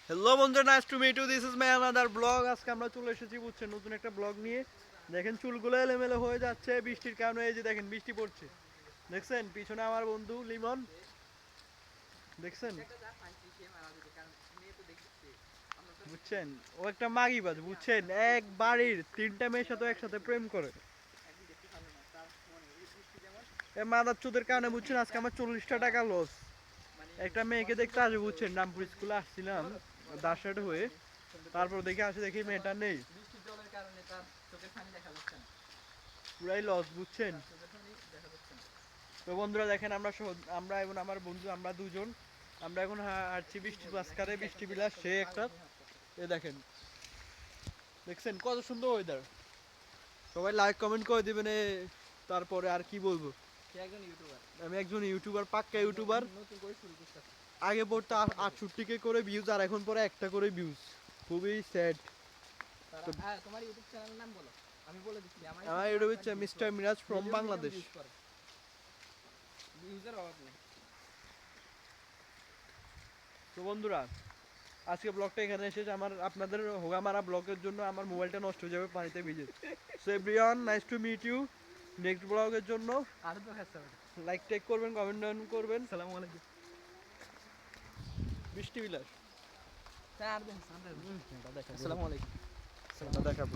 Hello বন্ধুরা, nice to meet you. This is my another blog. আজকে আমরা চলে এসেছি বুঝছেন নতুন একটা ব্লগ নিয়ে। দেখেন চুলগুলো এলোমেলো হয়ে যাচ্ছে বৃষ্টির কারণে। এই যে দেখেন বৃষ্টি পড়ছে, দেখছেন পিছনে আমার বন্ধু লিমন, দেখছেন বুঝছেন। ও একটা মাগিবাজ বুঝছেন, এক বাড়ির তিনটা মেয়ের সাথে একসাথে প্রেম করে। এই মাদার চোদের কারণে বুঝছেন আজকে আমার 40টা টাকা লস। একটা মেয়েকে দেখতে আসবে বুঝছেন, রামপুর স্কুলে আসছিলাম দাসের হয়ে, তারপর দেখে আসে দেখি মেয়েটা নেই। পুরাই লস বুঝছেন। তো বন্ধুরা দেখেন আমরা এখন আমার বন্ধু আমরা দুজন, আমরা এখন হাঁটছি বৃষ্টির মাঝখানে, বৃষ্টি বিলাস সে একটা। এ দেখেন, দেখছেন কত সুন্দর ওয়েদার। সবাই লাইক কমেন্ট করে দিবেন। তারপরে আর কি বলবো, আমি একজন ইউটিউবার, পাক্কা ইউটিউবার। আগে পড়তে 68কে করে ভিউজ, আর এখন পরে একটা করে ভিউজ। খুবই স্যাড। তোমার ইউটিউব চ্যানেলের নাম বলো, আমি বলে দিচ্ছি। আমার ইউটিউব হচ্ছে মিস্টার মিরাজ ফ্রম বাংলাদেশ। ভিউজের অভাব নেই। তো বন্ধুরা আজকে ব্লগটা এখানে শেষ। আমার আপনাদের হোগামারা ব্লগের জন্য আমার মোবাইলটা নষ্ট হয়ে যাবে পানিতে ভিজে। So everyone, nice to meet you. Next ব্লগের জন্য আর তো খাচ্ছে লাইক টেক করবেন, কমেন্ট ডাউন করবেন। আসসালামু আলাইকুম। বৃষ্টি বিলাস আর দেখাবো। আসসালামু আলাইকুম। দেখাবো।